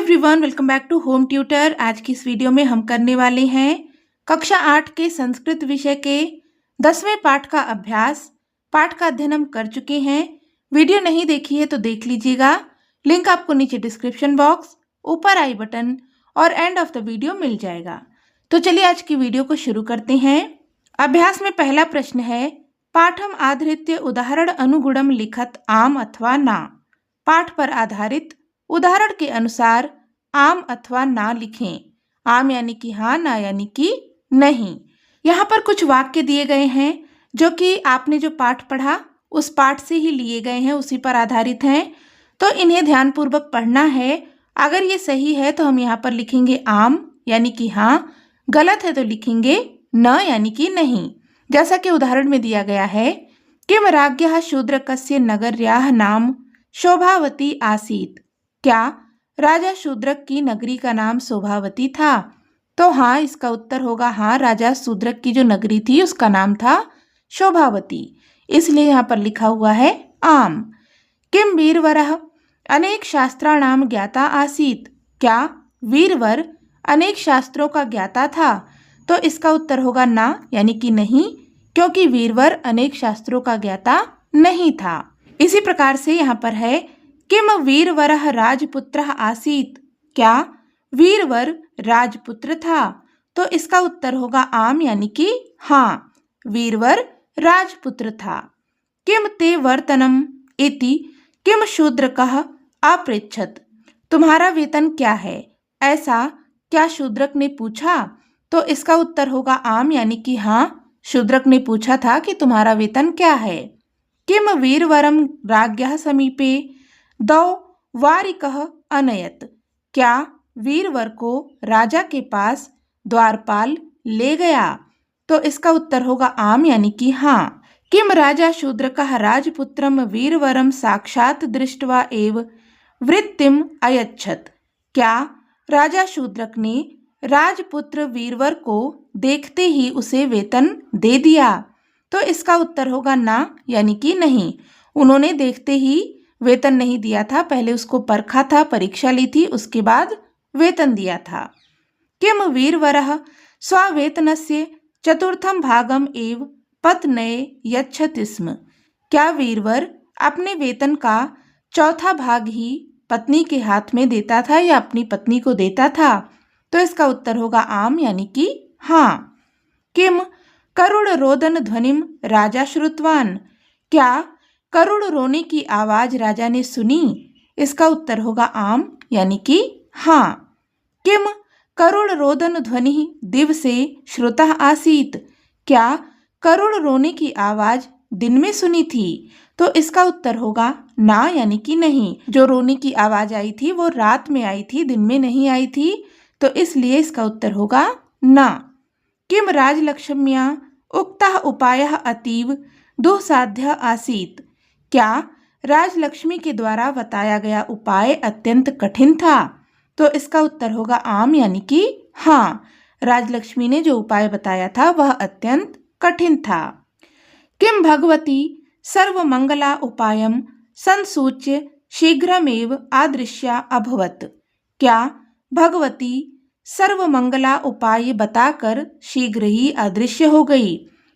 Everyone, welcome back to home tutor. आज की इस वीडियो में हम करने वाले हैं कक्षा 8 के संस्कृत विषय के 10वें पाठ का अभ्यास। पाठ का अध्ययन हम कर चुके हैं। वीडियो नहीं देखी है तो देख लीजिएगा। लिंक आपको नीचे डिस्क्रिप्शन बॉक्स, ऊपर आई बटन और एंड ऑफ द वीडियो मिल जाएगा। तो चलिए आज की वीडियो को शुरू करते हैं। अभ्यास में पहला प्रश्न है, पाठम आधृत्य उदाहरण अनुगुणम लिखत आम अथवा ना। पाठ पर आधारित उदाहरण के अनुसार आम अथवा ना लिखें। आम यानी कि हाँ, ना यानी कि नहीं। यहाँ पर कुछ वाक्य दिए गए हैं जो कि आपने जो पाठ पढ़ा उस पाठ से ही लिए गए हैं, उसी पर आधारित हैं। तो इन्हें ध्यानपूर्वक पढ़ना है। अगर ये सही है तो हम यहाँ पर लिखेंगे आम यानी कि हाँ, गलत है तो लिखेंगे न यानी कि नहीं। जैसा कि उदाहरण में दिया गया है, किम राज्ञः शूद्रकस्य नगर्याः नाम शोभावती आसीत्। क्या राजा शूद्रक की नगरी का नाम शोभावती था? तो हाँ, इसका उत्तर होगा हाँ, राजा शूद्रक की जो नगरी थी उसका नाम था शोभावती, इसलिए यहाँ पर लिखा हुआ है आम। किम वीरवरः अनेक शास्त्राणाम ज्ञाता आसीत्। क्या वीरवर अनेक शास्त्रों का ज्ञाता था? तो इसका उत्तर होगा ना यानी कि नहीं, क्योंकि वीरवर अनेक शास्त्रों का ज्ञाता नहीं था। इसी प्रकार से यहाँ पर है, किम वीरवरः राजपुत्रः आसीत्। क्या वीरवर राजपुत्र था? तो इसका उत्तर होगा आम यानी कि हाँ, वीरवर राजपुत्र था। किम ते वर्तनम इति किम शूद्रकः अपृच्छत्। तुम्हारा वेतन क्या है, ऐसा क्या शूद्रक ने पूछा? तो इसका उत्तर होगा आम यानी कि हाँ, शूद्रक ने पूछा था कि तुम्हारा वेतन क्या है। किम वीरवरम राज्ञः समीपे दौ वारिकः अनयत्। क्या वीरवर को राजा के पास द्वारपाल ले गया? तो इसका उत्तर होगा आम यानी कि हाँ। किम राजा शूद्रकः राजपुत्रम वीरवरम साक्षात् दृष्ट्वा एव वृत्तिम अयच्छत्। क्या राजा शूद्रक ने राजपुत्र वीरवर को देखते ही उसे वेतन दे दिया? तो इसका उत्तर होगा ना यानी कि नहीं, उन्होंने देखते ही वेतन नहीं दिया था, पहले उसको परखा था, परीक्षा ली थी, उसके बाद वेतन दिया था। किम वीरवरः स्ववेतनस्य चतुर्थम भागम एव पत्न्ये यच्छति स्म। क्या वीरवर अपने वेतन का चौथा भाग ही पत्नी के हाथ में देता था या अपनी पत्नी को देता था? तो इसका उत्तर होगा आम यानी कि हाँ। किम करुण रोदन ध्वनिम राजा श्रुतवान। क्या करुण रोने की आवाज राजा ने सुनी? इसका उत्तर होगा आम यानी कि हाँ। किम करुण रोदन ध्वनि दिवसे श्रुतः आसीत्। क्या करुण रोने की आवाज दिन में सुनी थी? तो इसका उत्तर होगा ना यानी कि नहीं, जो रोने की आवाज आई थी वो रात में आई थी, दिन में नहीं आई थी, तो इसलिए इसका उत्तर होगा ना। किम राजलक्ष्म्या उक्तः उपायः अतीव दुस्साध्यः आसीत्। क्या राजलक्ष्मी के द्वारा बताया गया उपाय अत्यंत कठिन था? तो इसका उत्तर होगा आम यानी कि हाँ, राजलक्ष्मी ने जो उपाय बताया था वह अत्यंत कठिन था। किम भगवती सर्वमंगला उपायम संसूच्य शीघ्रमेव आदृश्या अभवत्। क्या भगवती सर्वमंगला उपाय बताकर शीघ्र ही अदृश्य हो गई?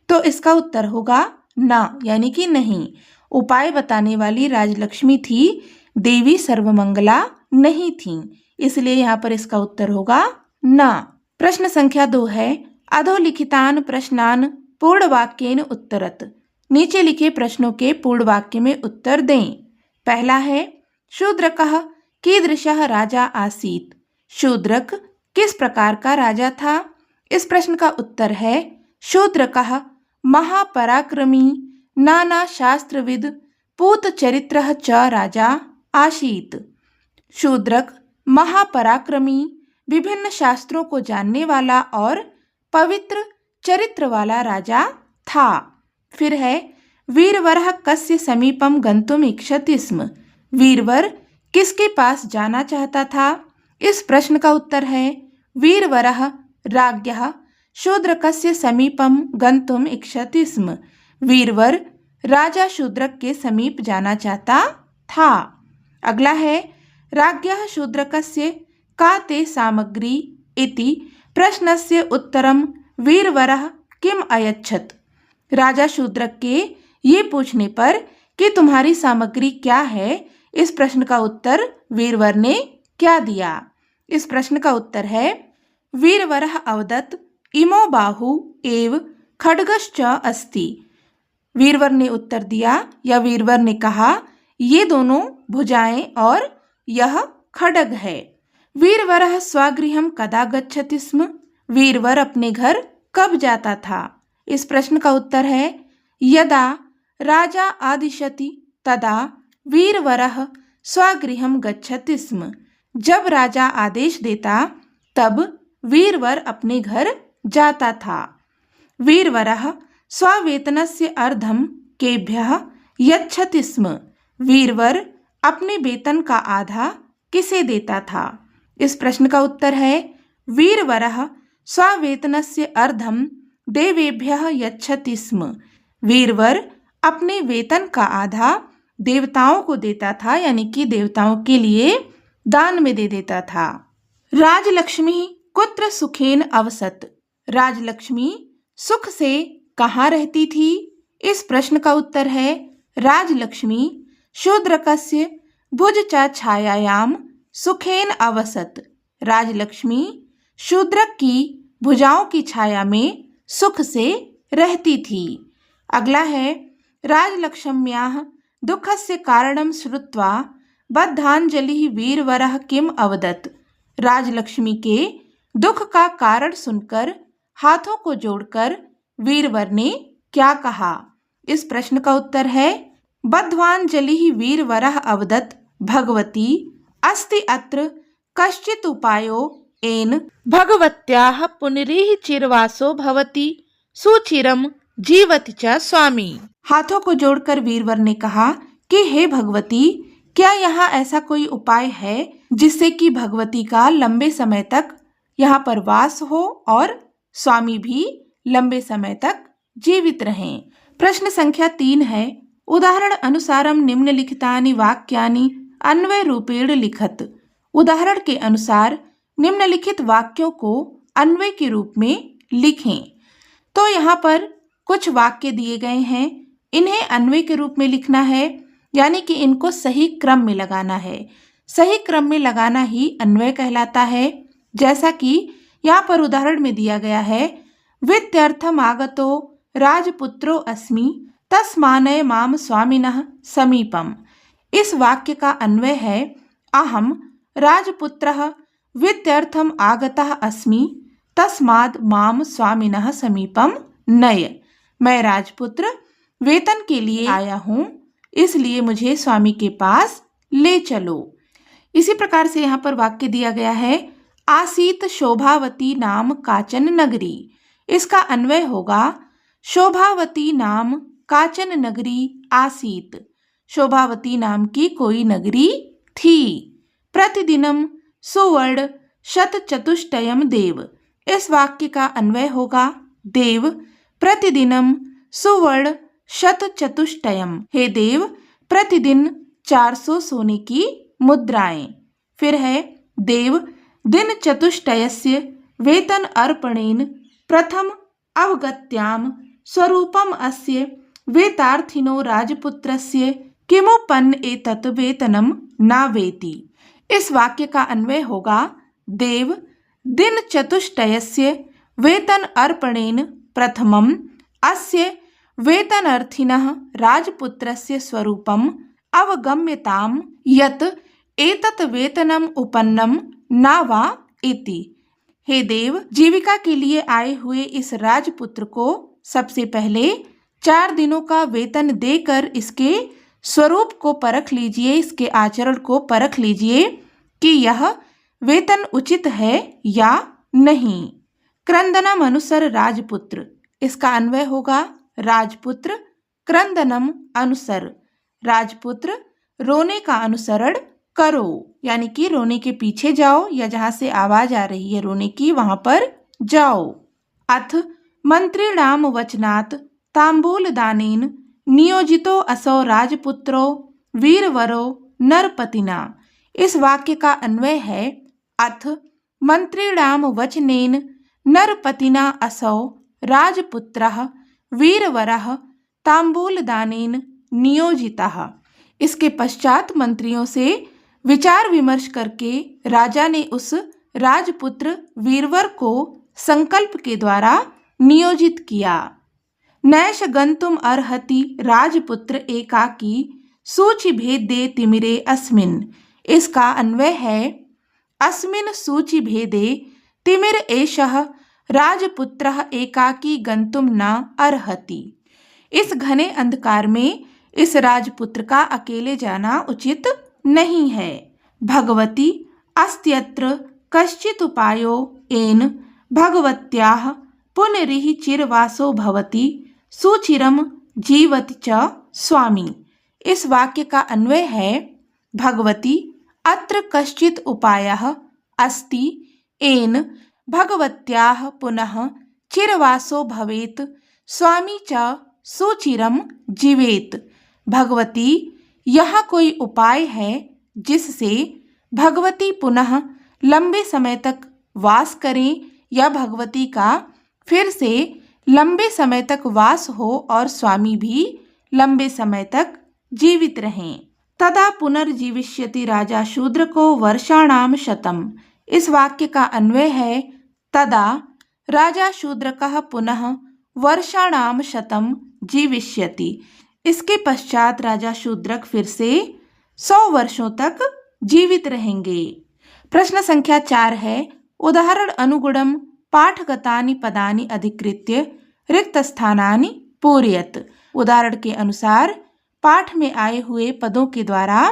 तो इसका उत्तर होगा ना यानी कि नहीं, उपाय बताने वाली राजलक्ष्मी थी, देवी सर्वमंगला नहीं थी, इसलिए यहाँ पर इसका उत्तर होगा ना। प्रश्न संख्या 2 है, अधोलिखितान प्रश्नान पूर्ण वाक्येन उत्तरत। नीचे लिखे प्रश्नों के पूर्ण वाक्य में उत्तर दें। पहला है, शूद्रकः कीदृशः राजा आसीत्। शूद्रक किस प्रकार का राजा था? इस प्रश्न का उत्तर है, शूद्रकः महापराक्रमी नाना शास्त्रविद पूत चरित्रः च राजा आसीत्। शूद्रक महापराक्रमी, विभिन्न शास्त्रों को जानने वाला और पवित्र चरित्र वाला राजा था। फिर है, वीरवरः कस्य समीपम गंतुम इच्छति स्म। वीरवर किसके पास जाना चाहता था? इस प्रश्न का उत्तर है, वीरवरः राज्ञः शूद्रकस्य समीपम गंतुम इच्छति स्म। वीरवर राजा शूद्रक के समीप जाना चाहता था। अगला है, राज्ञः शूद्रकस्य का ते सामग्री इति प्रश्नस्य उत्तरम वीरवरः किम अयच्छत। राजा शूद्रक के ये पूछने पर कि तुम्हारी सामग्री क्या है, इस प्रश्न का उत्तर वीरवर ने क्या दिया। इस प्रश्न का उत्तर है वीरवरः अवदत् इमो बाहु एव खड्गश्च अस्ति। वीरवर ने उत्तर दिया या वीरवर ने कहा ये दोनों भुजाएं और यह खड्ग है। वीरवरः स्वगृहं कदा गच्छति स्म। वीरवर अपने घर कब जाता था। इस प्रश्न का उत्तर है यदा राजा आदिशति तदा वीरवरः स्वगृहं गच्छति स्म। जब राजा आदेश देता तब वीरवर अपने घर जाता था। वीरवरः स्ववेतनस्य अर्धं केभ्यः यच्छति स्म। वीरवर अपने वेतन का आधा किसे देता था। इस प्रश्न का उत्तर है वीरवरः स्ववेतनस्य अर्धं देवेभ्यः यच्छति स्म। वीरवर अपने वेतन का आधा देवताओं को देता था, यानी कि देवताओं के लिए दान में दे देता था। राजलक्ष्मी कुत्र सुखेन अवसत। राजलक्ष्मी सुख से कहाँ रहती थी। इस प्रश्न का उत्तर है राजलक्ष्मी शूद्रकस्य भुज च छायायाम सुखेन अवसत। राजलक्ष्मी शूद्रक की भुजाओं की छाया में सुख से रहती थी। अगला है राजलक्ष्म्याः दुःखस्य कारणं श्रुत्वा बद्धांजलिः वीरवरः किम अवदत्। राजलक्ष्मी के दुख का कारण सुनकर हाथों को जोड़कर वीरवर ने क्या कहा। इस प्रश्न का उत्तर है बद्ध्वांजलिः वीरवरः अवदत् भगवती अस्ति अत्र कश्चित् उपायो येन भगवत्याः पुनरीह चिरवासो भवति सुचिरम जीवति च स्वामी। हाथों को जोड़कर वीरवर ने कहा कि हे भगवती, क्या यहाँ ऐसा कोई उपाय है जिससे कि भगवती का लंबे समय तक यहाँ पर वास हो और स्वामी भी लंबे समय तक जीवित रहें। प्रश्न संख्या 3 है उदाहरण अनुसारम निम्नलिखितानि वाक्यानि अन्वय रूपेण लिखत। उदाहरण के अनुसार निम्नलिखित वाक्यों को अन्वय के रूप में लिखें। तो यहाँ पर कुछ वाक्य दिए गए हैं, इन्हें अन्वय के रूप में लिखना है, यानी कि इनको सही क्रम में लगाना है। सही क्रम में लगाना ही अन्वय कहलाता है। जैसा कि यहाँ पर उदाहरण में दिया गया है वित्यर्थम आगतो राजपुत्रो अस्मि तस्मानय माम स्वामिनः समीपम। इस वाक्य का अन्वय है अहम राजपुत्रः वित्यर्थम आगतः अस्मि तस्माद् माम स्वामिनः समीपम नय। मैं राजपुत्र वेतन के लिए आया हूँ, इसलिए मुझे स्वामी के पास ले चलो। इसी प्रकार से यहाँ पर वाक्य दिया गया है आसीत शोभावती नाम काचन नगरी। इसका अन्वय होगा शोभावती नाम काचन नगरी आसीत। शोभावती नाम की कोई नगरी थी। प्रतिदिनम सुवर्ण शतचतुष्टयम देव। इस वाक्य का अन्वय होगा देव प्रतिदिनम सुवर्ण शतचतुष्टयम। हे देव, प्रतिदिन 400 सोने की मुद्राएं। फिर है देव दिन चतुष्टयस्य वेतन अर्पणेन प्रथम अवगत्याम स्वरूपम अस्य वेतार्थिनो राजपुत्रस्य किमुपन्न एतत् वेतनम नावेति। इस वाक्य का अन्वय होगा देव दिन चतुष्टयस्य वेतन अर्पणेन प्रथमम अस्य वेतनर्थिनः राजपुत्रस्य स्वरूपम अवगम्यताम यत् एतत् वेतनम उपन्नम न वा इति। हे देव, जीविका के लिए आए हुए इस राजपुत्र को सबसे पहले 4 दिनों का वेतन देकर इसके स्वरूप को परख लीजिए, इसके आचरण को परख लीजिए कि यह वेतन उचित है या नहीं। क्रंदनम अनुसर राजपुत्र। इसका अन्वय होगा राजपुत्र क्रंदनम अनुसर। राजपुत्र रोने का अनुसरण करो, यानी कि रोने के पीछे जाओ या जहाँ से आवाज आ रही है रोने की वहां पर जाओ। अथ मंत्रीणाम वचनात् तांबूल दानेन नियोजितो असौ राजपुत्रो वीरवरो नरपतिना। इस वाक्य का अन्वय है अथ मंत्रिणाम वचनेन नरपतिना असौ राजपुत्रः वीरवरः तांबूलदानेन नियोजितः। इसके पश्चात मंत्रियों से विचार विमर्श करके राजा ने उस राजपुत्र वीरवर को संकल्प के द्वारा नियोजित किया। नैष गंतुम अर्हति राजपुत्र एकाकी सूचि भेदे तिमिरे अस्मिन्। इसका अन्वय है अस्मिन् सूचि भेदे तिमिर एषः राजपुत्रः एकाकी गंतुम न अर्हति। इस घने अंधकार में इस राजपुत्र का अकेले जाना उचित नहीं है। भगवती अस्त्यत्र कश्चित् उपायो येन भगवत्याः पुनरिह चिरवासो भवति सुचिरम जीवति च स्वामी। इस वाक्य का अन्वय है भगवती अत्र कश्चित् उपायः अस्ति येन भगवत्याः पुनः चिरवासो भवेत् स्वामी च सुचिरम जीवेत। भगवती यह कोई उपाय है जिससे भगवती पुनः लंबे समय तक वास करें या भगवती का फिर से लंबे समय तक वास हो और स्वामी भी लंबे समय तक जीवित रहें। तदा पुनर्जीविष्यति राजा शूद्र को वर्षाणाम शतम। इस वाक्य का अन्वय है तदा राजा शूद्रकः पुनः वर्षाणाम शतम जीविष्यति। इसके पश्चात राजा शूद्रक फिर से 100 वर्षों तक जीवित रहेंगे। प्रश्न संख्या 4 है उदाहरण अनुगुणम पाठगतानि पदानि अधिकृत्य रिक्त स्थानानि पूरयत। उदाहरण के अनुसार पाठ में आए हुए पदों के द्वारा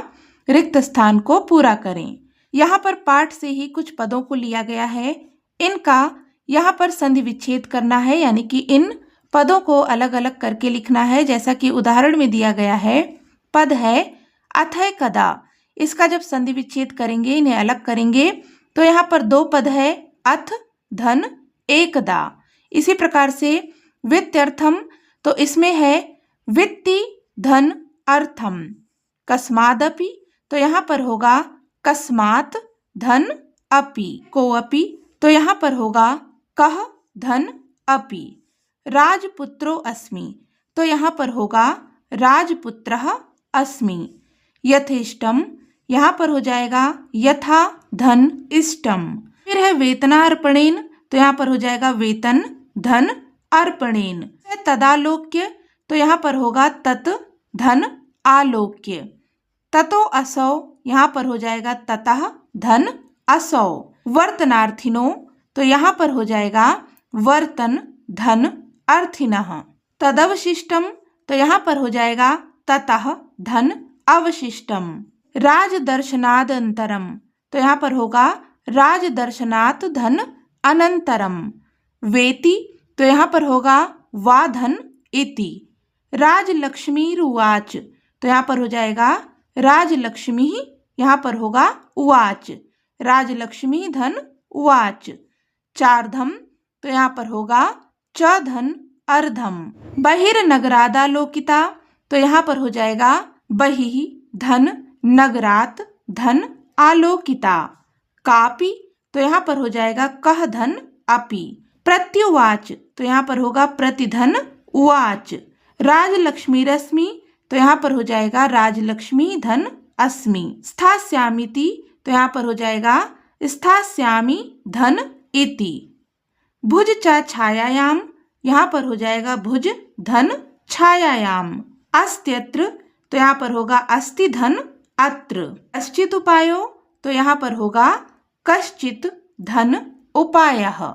रिक्त स्थान को पूरा करें। यहाँ पर पाठ से ही कुछ पदों को लिया गया है, इनका यहाँ पर संधि विच्छेद करना है, यानी कि इन पदों को अलग अलग करके लिखना है। जैसा कि उदाहरण में दिया गया है, पद है अथय कदा। इसका जब संधि विच्छेद करेंगे, इन्हें अलग करेंगे, तो यहाँ पर 2 पद है अथ धन एकदा। इसी प्रकार से वित्त्यर्थम, तो इसमें है वित्ति धन अर्थम। कस्मादपि, तो यहाँ पर होगा कस्मात धन अपि। कोअपि, तो यहाँ पर होगा कह धन अपि। राजपुत्रो अस्मि, तो यहाँ पर होगा राजपुत्रः अस्मि। यथेष्टम, यहाँ पर हो जाएगा यथा धन इष्टम। फिर है वेतनार्पणेन, तो यहाँ पर हो जाएगा वेतन धन अर्पणेन। तदालोक्य, तो यहाँ पर होगा तत् धन आलोक्य। ततो असौ, यहाँ पर हो जाएगा ततः धन असौ। वर्तनार्थिनो, तो यहाँ पर हो जाएगा वर्तन धन अर्थिनः। तदवशिष्टम, तो यहाँ पर हो जाएगा ततः धन अवशिष्टम। राजदर्शनादंतरम, तो यहाँ पर होगा राजदर्शनात् धन अनंतरम। वेति, तो यहाँ पर होगा वा धन इति। राजलक्ष्मीरुवाच, तो यहाँ पर हो जाएगा राजलक्ष्मी, यहाँ पर होगा उवाच। राजलक्ष्मी धन उवाच। चार्धम, तो यहाँ पर होगा च धन अर्धम। बहिर्नगरादालोकिता, तो यहाँ पर हो जाएगा बहिः धन नगरात धन आलोकिता। कापि, तो यहाँ पर हो जाएगा कह धन अपि। प्रत्युवाच, तो यहाँ पर होगा प्रतिधन उवाच। राजलक्ष्मीरस्मि, तो यहाँ पर हो जाएगा राजलक्ष्मी धन अस्मि। स्थास्यामीति, तो यहाँ पर हो जाएगा स्थास्यामि धन इति। भुज च छायायाम, यहाँ पर हो जाएगा भुज धन छायायाम। अस्त्यत्र, तो यहाँ पर होगा अस्ति धन अत्र। कश्चित् उपायो, तो यहाँ पर होगा कश्चित् धन उपायः।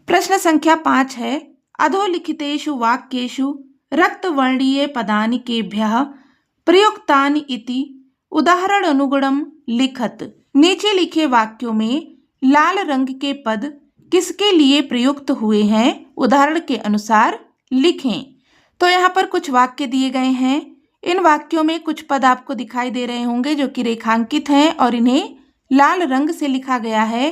प्रश्न संख्या 5 है अधोलिखितेषु वाक्येषु रक्तवर्णीय पदानि केभ्यः प्रयुक्तानि इति उदाहरण अनुगुणम लिखत। नीचे लिखे वाक्यों में लाल रंग के पद किसके लिए प्रयुक्त हुए हैं, उदाहरण के अनुसार लिखें। तो यहाँ पर कुछ वाक्य दिए गए हैं। इन वाक्यों में कुछ पद आपको दिखाई दे रहे होंगे जो कि रेखांकित हैं और इन्हें लाल रंग से लिखा गया है।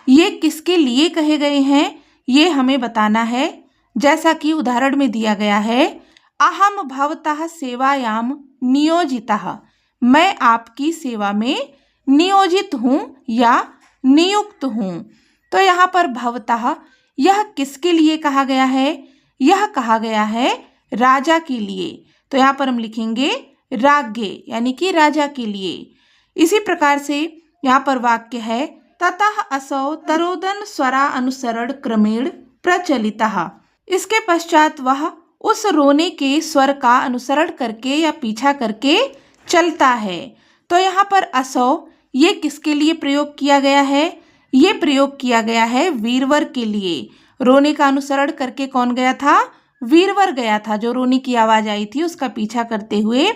ये किसके लिए कहे गए हैं ये हमें बताना है। जैसा कि उदाहरण में दिया गया है, अहम भवतः सेवायाम नियोजितः, मैं आपकी सेवा में नियोजित हूँ या नियुक्त हूँ। तो यहाँ पर भवतः यह किसके लिए कहा गया है? यह कहा गया है राजा के लिए। तो यहाँ पर हम लिखेंगे राज्ञे यानी कि राजा के लिए। इसी प्रकार से यहाँ पर वाक्य है ततः असौ तरोदन स्वरा अनुसरण क्रमेण प्रचलितः। इसके पश्चात वह उस रोने के स्वर का अनुसरण करके या पीछा करके चलता है। तो यहाँ पर असौ ये किसके लिए प्रयोग किया गया है? ये प्रयोग किया गया है वीरवर के लिए। रोने का अनुसरण करके कौन गया था? वीरवर गया था। जो रोने की आवाज आई थी उसका पीछा करते हुए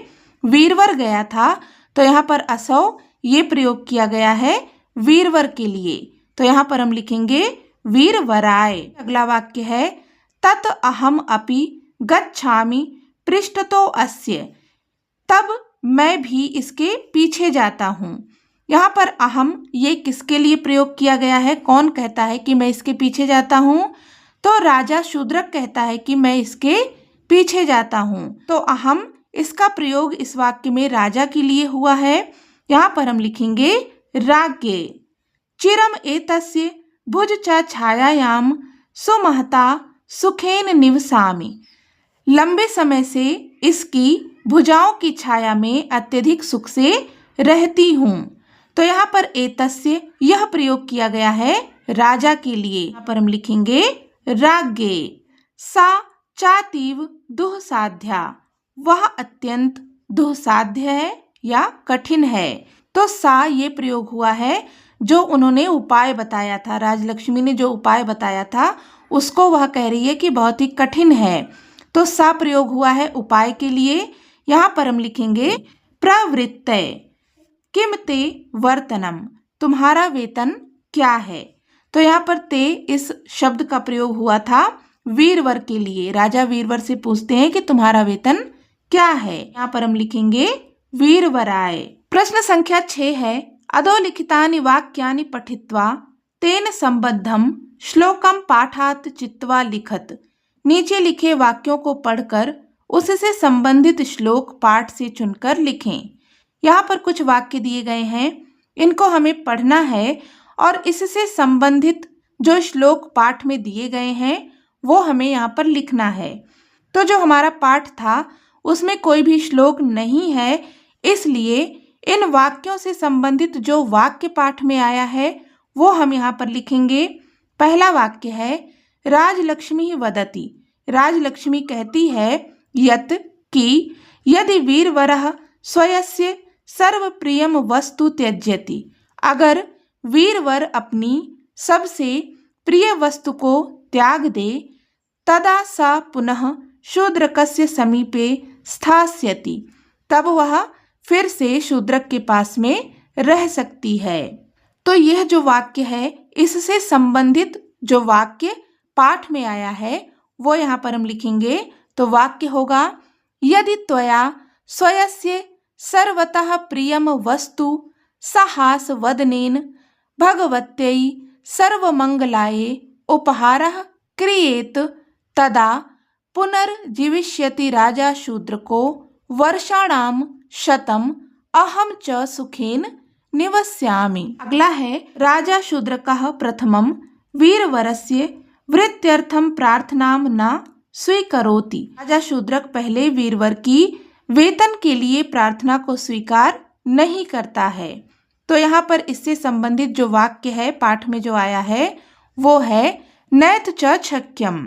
वीरवर गया था। तो यहाँ पर असौ ये प्रयोग किया गया है वीरवर के लिए। तो यहाँ पर हम लिखेंगे वीरवराय। अगला वाक्य है तत अहम अपि गच्छामि पृष्ठतो अस्य। तब मैं भी इसके पीछे जाता हूँ। यहाँ पर अहम ये किसके लिए प्रयोग किया गया है? कौन कहता है कि मैं इसके पीछे जाता हूँ? तो राजा शूद्रक कहता है कि मैं इसके पीछे जाता हूँ। तो अहम इसका प्रयोग इस वाक्य में राजा के लिए हुआ है। यहाँ पर हम लिखेंगे राज्ञे। चिरम एतस्य भुज च छायायाम सुमहता सुखेन निवसामि। लंबे समय से इसकी भुजाओं की छाया में अत्यधिक सुख से रहती हूँ। तो यहाँ पर एतस्य यह प्रयोग किया गया है राजा के लिए। यहाँ पर हम लिखेंगे राज्ञे। सा चातीव दुःसाध्या। वह अत्यंत दुःसाध्य है या कठिन है। तो सा ये प्रयोग हुआ है जो उन्होंने उपाय बताया था। राजलक्ष्मी ने जो उपाय बताया था उसको वह कह रही है कि बहुत ही कठिन है। तो सा प्रयोग हुआ है उपाय के लिए। यहाँ पर हम लिखेंगे प्रवृत्तय। किम ते वर्तनम। तुम्हारा वेतन क्या है? तो यहाँ पर ते इस शब्द का प्रयोग हुआ था वीरवर के लिए। राजा वीरवर से पूछते हैं कि तुम्हारा वेतन क्या है? यहाँ पर हम लिखेंगे वीरवराय। प्रश्न संख्या 6 है अधोलिखितानि वाक्यानि पठित्वा तेन संबद्धम श्लोकम पाठात् चित्वा लिखत। नीचे लिखे वाक्यों को पढ़कर उससे संबंधित श्लोक पाठ से चुनकर लिखें। यहाँ पर कुछ वाक्य दिए गए हैं, इनको हमें पढ़ना है और इससे संबंधित जो श्लोक पाठ में दिए गए हैं वो हमें यहाँ पर लिखना है। तो जो हमारा पाठ था उसमें कोई भी श्लोक नहीं है, इसलिए इन वाक्यों से संबंधित जो वाक्य पाठ में आया है वो हम यहाँ पर लिखेंगे। पहला वाक्य है राजलक्ष्मी वदति। राजलक्ष्मी कहती है यत् कि यदि वीरवरः स्वयस्य सर्वप्रियम वस्तु त्यज्यति। अगर वीरवर अपनी सबसे प्रिय वस्तु को त्याग दे तदा सा पुनः शूद्रकस्य समीपे स्थास्यति। तब वह फिर से शूद्रक के पास में रह सकती है। तो यह जो वाक्य है इससे संबंधित जो वाक्य पाठ में आया है वो यहाँ पर हम लिखेंगे। तो वाक्य होगा यदि त्वया स्वयस्य सर्वतः प्रियम वस्तु सहास वदनेन भगवत्यै सर्वमंगलाये उपहारः क्रियेत तदा पुनर्जीविष्यति राजा शूद्रको वर्षाणाम शतम अहम च सुखेन निवस्यामि। अगला है राजा शूद्रकः प्रथमं वीरवरस्य वृत्यर्थम प्रार्थनाम न स्वीकरोति। राजा शूद्रक पहले वीरवर की वेतन के लिए प्रार्थना को स्वीकार नहीं करता है। तो यहाँ पर इससे संबंधित जो वाक्य है पाठ में जो आया है वो है नैत च शक्यम।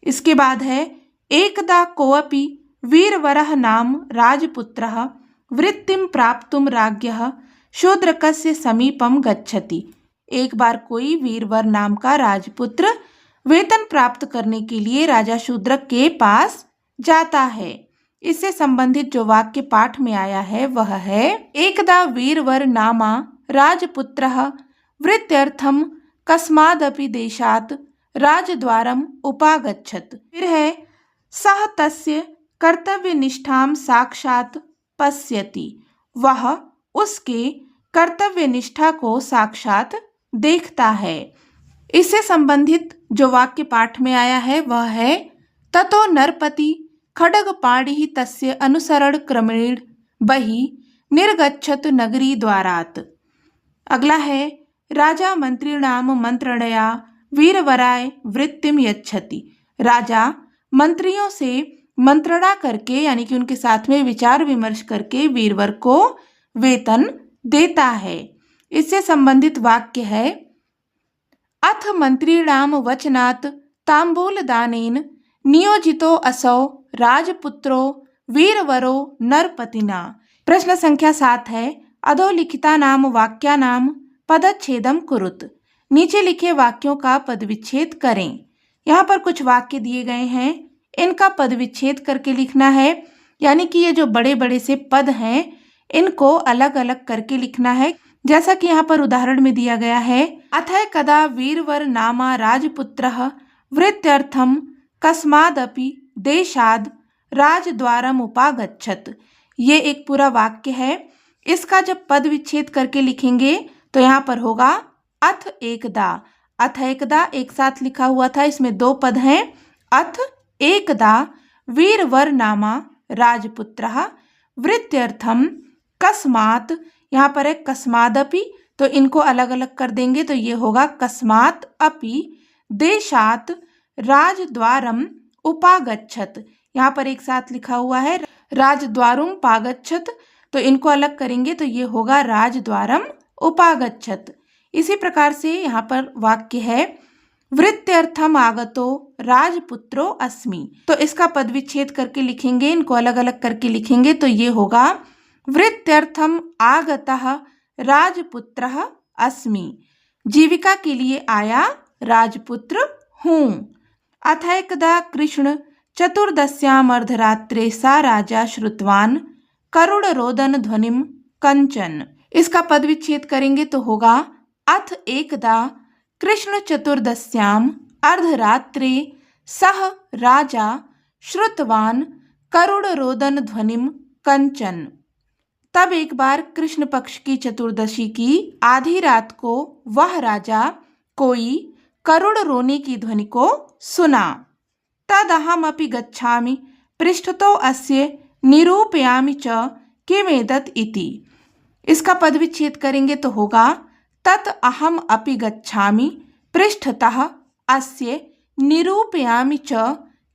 इसके बाद है एकदा कोऽपि वीरवरः नाम राजपुत्रः वृत्तिं प्राप्तुं राज्ञः शूद्रकस्य समीपम गच्छति। एक बार कोई वीरवर नाम का राजपुत्र वेतन प्राप्त करने के लिए राजा शूद्रक के पास जाता है। इससे संबंधित जो वाक्य पाठ में आया है वह है एकदा वीरवर नामा राजपुत्रः वृत्यर्थम कस्मादपि देशात् राजद्वारम उपागच्छत्। फिर है सः तस्य कर्तव्यनिष्ठां साक्षात् पश्यति। वह उसके कर्तव्य निष्ठा को साक्षात देखता है। इससे संबंधित जो वाक्य पाठ में आया है वह है ततो नरपति खड्गपाणिः तस्य अनुसरण क्रमेण बहि निर्गच्छत नगरी द्वारात्। अगला है राजा मंत्रिणां मंत्रणया वीरवराय वृत्तिम यच्छति। राजा मंत्रियों से मंत्रणा करके यानी कि उनके साथ में विचार विमर्श करके वीरवर को वेतन देता है। इससे संबंधित वाक्य है अथ मंत्रीणां वचनात् तांबूलदानेन नियोजितो असौ राजपुत्रो वीरवरो नरपतिना। प्रश्न संख्या 7 है अधोलिखितानां वाक्यानां पदच्छेदम कुरुत। नीचे लिखे वाक्यों का पदविच्छेद करें। यहाँ पर कुछ वाक्य दिए गए हैं, इनका पदविच्छेद करके लिखना है, यानी कि ये जो बड़े बड़े से पद हैं इनको अलग अलग करके लिखना है। जैसा कि यहाँ पर उदाहरण में दिया गया है अथय कदा वीरवर नामा राजपुत्रः वृत्यर्थम कस्मादपि देशाद राजद्वारम उपागच्छत। ये एक पूरा वाक्य है। इसका जब पद विच्छेद करके लिखेंगे तो यहाँ पर होगा अथ एकदा। अथ एकदा एक साथ लिखा हुआ था, इसमें 2 पद हैं। अथ एकदा वीरवर नामा राजपुत्रः वृत्यर्थम कस्मात्, यहाँ पर है कस्मादपि, तो इनको अलग अलग कर देंगे तो ये होगा कस्मात् अपि देशात् राजद्वारम उपागच्छत। यहाँ पर एक साथ लिखा हुआ है राजद्वारुम पागच्छत, तो इनको अलग करेंगे तो ये होगा राजद्वारम उपागच्छत। इसी प्रकार से यहाँ पर वाक्य है वृत्यर्थम आगतो राजपुत्रो अस्मि, तो इसका पद विच्छेद करके लिखेंगे, इनको अलग अलग करके लिखेंगे तो ये होगा वृत्यर्थम आगतः राजपुत्रः अस्मि, जीविका के लिए आया राजपुत्र हूँ। अथैकदा कृष्ण चतुर्दश्याम् अर्धरात्रे सा राजा श्रुतवान करुण रोदन ध्वनिम कंचन। इसका पद विच्छेद करेंगे तो होगा अथ एकदा कृष्ण चतुर्दश्याम् अर्धरात्रे सह राजा श्रुतवान करुण रोदन ध्वनिम कंचन। तब एक बार कृष्ण पक्ष की चतुर्दशी की आधी रात को वह राजा कोई करुण रोने की ध्वनि को सुना। तदहमपि गच्छामि पृष्ठतो अस्य निरूपयामि च किमेतत् इति। इसका पद विच्छेद करेंगे तो होगा तत् अहम अपि गच्छामि पृष्ठतः अस्य निरूपयामि च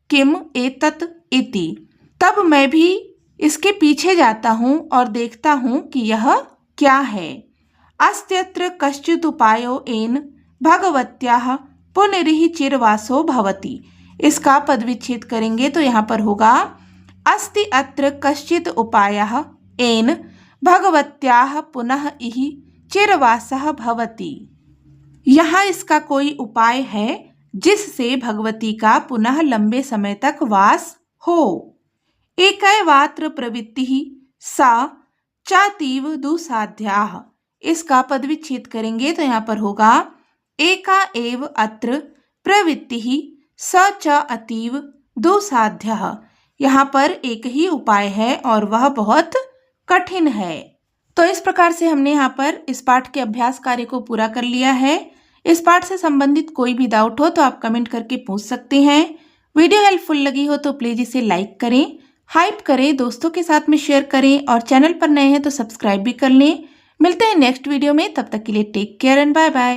किम एतत् इति। तब मैं भी इसके पीछे जाता हूँ और देखता हूँ कि यह क्या है। अस्त्यत्र कश्चित् उपायो येन भगवत्याः पुनरिहि चिरवासो भवति। इसका पद विच्छेद करेंगे तो यहाँ पर होगा अस्ति अत्र कश्चित् उपायः येन भगवत्याः पुनः इहि चिरवासः भवति। यहाँ इसका कोई उपाय है जिससे भगवती का पुनः लंबे समय तक वास हो। एकैवात्र प्रवृत्तिः सा चातीव दुसाध्याः। इसका पद विच्छेद करेंगे तो यहाँ पर होगा एका एव अत्र प्रवृत्तिः स च अतीव दुसाध्यः। यहाँ पर एक ही उपाय है और वह बहुत कठिन है। तो इस प्रकार से हमने यहाँ पर इस पाठ के अभ्यास कार्य को पूरा कर लिया है। इस पाठ से संबंधित कोई भी डाउट हो तो आप कमेंट करके पूछ सकते हैं। वीडियो हेल्पफुल लगी हो तो प्लीज़ इसे लाइक करें, हाइप करें, दोस्तों के साथ में शेयर करें और चैनल पर नए हैं तो सब्सक्राइब भी कर लें। मिलते हैं नेक्स्ट वीडियो में, तब तक के लिए take care and bye bye.